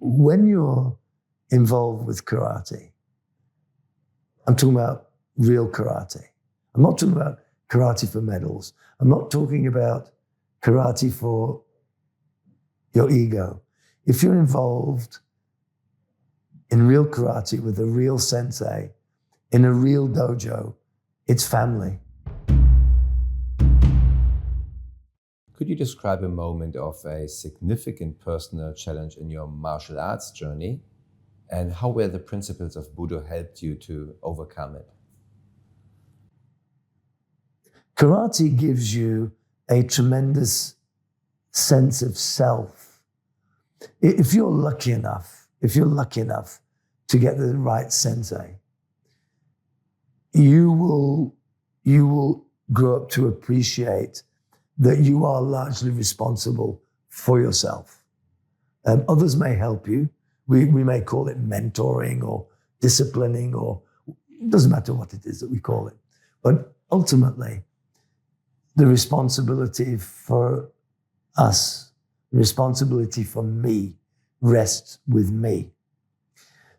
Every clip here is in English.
when you're involved with karate, I'm talking about real karate. I'm not talking about karate for medals. I'm not talking about karate for your ego. If you're involved in real karate with a real sensei, in a real dojo, it's family. Could you describe a moment of a significant personal challenge in your martial arts journey, and how were the principles of Budo helped you to overcome it? Karate gives you a tremendous sense of self. If you're lucky enough to get the right sensei, you will grow up to appreciate that you are largely responsible for yourself. Others may help you. We may call it mentoring or disciplining, or it doesn't matter what it is that we call it. But ultimately, the responsibility for us, the responsibility for me, rests with me.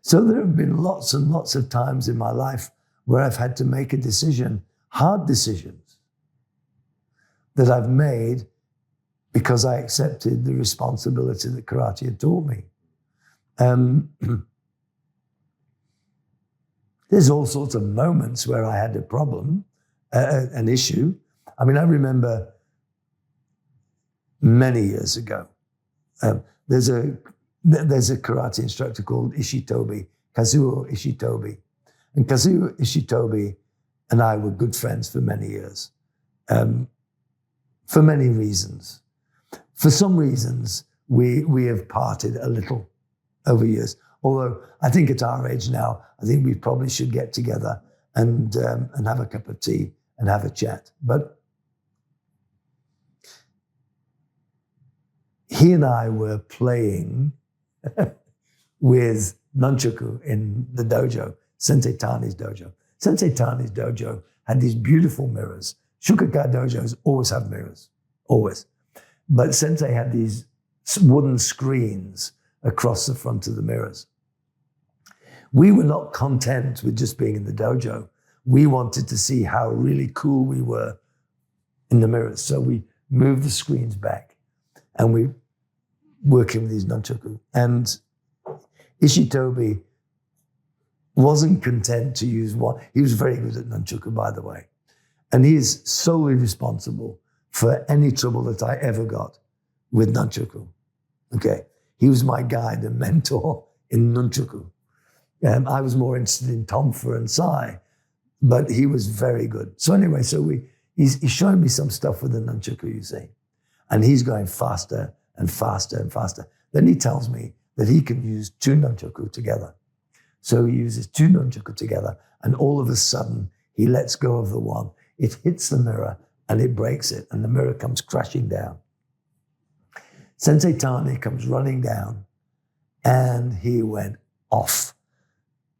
So there have been lots and lots of times in my life where I've had to make a decision, hard decisions, that I've made because I accepted the responsibility that karate had taught me. There's all sorts of moments where I had a problem, an issue. I mean, I remember many years ago, there's a karate instructor called Ishitobi, Kazuo Ishitobi. And Kazuo Ishitobi and I were good friends for many years, for many reasons. For some reasons, we have parted a little over years. Although I think at our age now, I think we probably should get together and have a cup of tea and have a chat. But he and I were playing with Nunchaku in the dojo, Sensei Tane's dojo. Sensei Tane's dojo had these beautiful mirrors. Shukakai dojos always have mirrors, always. But Sensei had these wooden screens across the front of the mirrors. We were not content with just being in the dojo. We wanted to see how really cool we were in the mirrors. So we moved the screens back and we working with these nunchaku. And Ishitobi wasn't content to use one. He was very good at nunchaku, by the way. And he is solely responsible for any trouble that I ever got with nunchaku. Okay. He was my guide and mentor in nunchaku. I was more interested in tonfa and sai, but he was very good. So anyway, he's showing me some stuff with the nunchaku, you see. And he's going faster and faster and faster. Then he tells me that he can use two nunchaku together. So he uses two nunchaku together, and all of a sudden, he lets go of the one. It hits the mirror, and it breaks it, and the mirror comes crashing down. Sensei Tane comes running down, and he went off.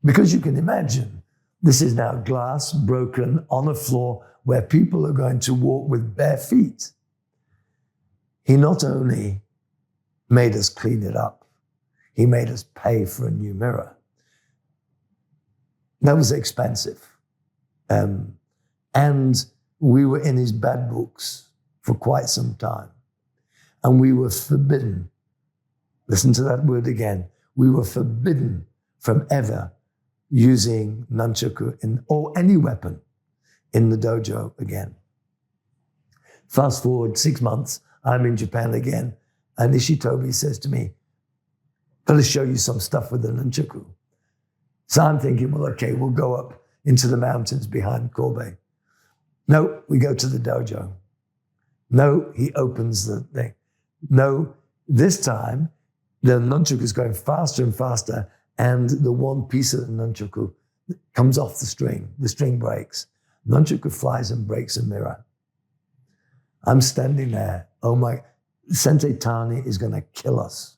Because you can imagine, this is now glass broken on a floor where people are going to walk with bare feet. He not only made us clean it up, he made us pay for a new mirror. That was expensive. And we were in his bad books for quite some time. And we were forbidden, listen to that word again, we were forbidden from ever using nunchaku or any weapon in the dojo again. Fast forward 6 months, I'm in Japan again, and Ishitobi says to me, "Gotta show you some stuff with the nunchaku." So I'm thinking, well, okay, we'll go up into the mountains behind Kobe. No, we go to the dojo. No, he opens the thing. No, this time, the nunchaku is going faster and faster, and the one piece of the nunchaku comes off the string breaks. Nunchaku flies and breaks a mirror. I'm standing there, oh my, Sensei Tane is gonna kill us.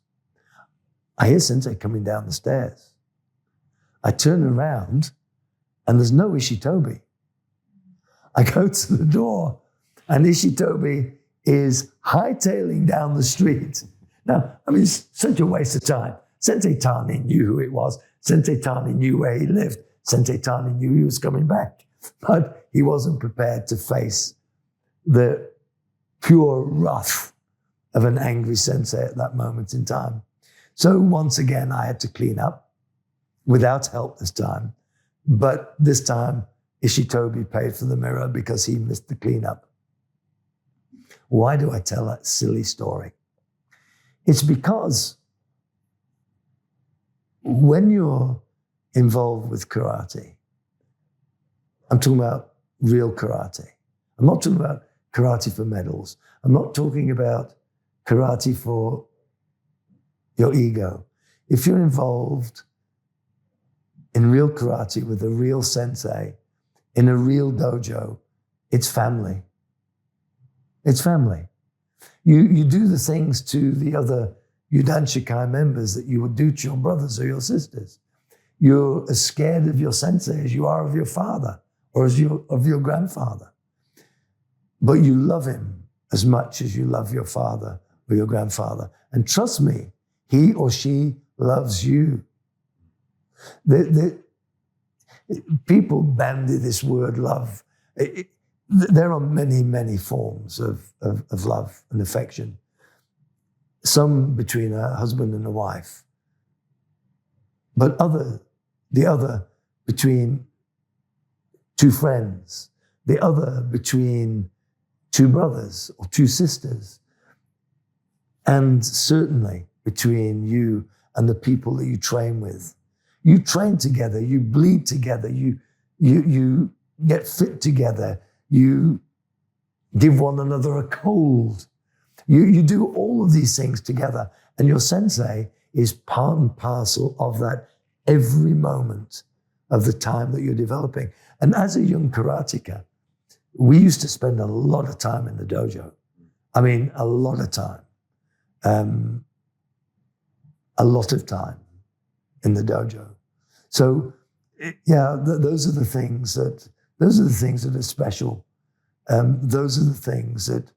I hear Sensei coming down the stairs. I turn around and there's no Ishitobi. I go to the door and Ishitobi is hightailing down the street. Now, I mean, it's such a waste of time. Sensei Tani knew who it was. Sensei Tani knew where he lived. Sensei Tani knew he was coming back. But he wasn't prepared to face the pure wrath of an angry sensei at that moment in time. So once again, I had to clean up without help this time. But this time, Ishitobi paid for the mirror because he missed the cleanup. Why do I tell that silly story? It's because when you're involved with karate, I'm talking about real karate. I'm not talking about karate for medals. I'm not talking about karate for your ego. If you're involved in real karate with a real sensei, in a real dojo, it's family. It's family. You do the things to the other Udanshikai members that you would do to your brothers or your sisters. You're as scared of your sensei as you are of your father or of your grandfather. But you love him as much as you love your father or your grandfather. And trust me, he or she loves you. People bandy this word love. There are many, many forms of love and affection. Some between a husband and a wife, but the other between two friends, the other between two brothers or two sisters, and certainly between you and the people that you train with. You train together, you bleed together, you get fit together, you give one another a cold. You do all of these things together, and your sensei is part and parcel of that every moment of the time that you're developing. And as a young karateka, we used to spend a lot of time in the dojo. I mean, a lot of time. A lot of time in the dojo. So, yeah, those are the things that are special. Those are the things that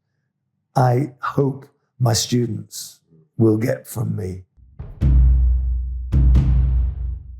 I hope my students will get from me.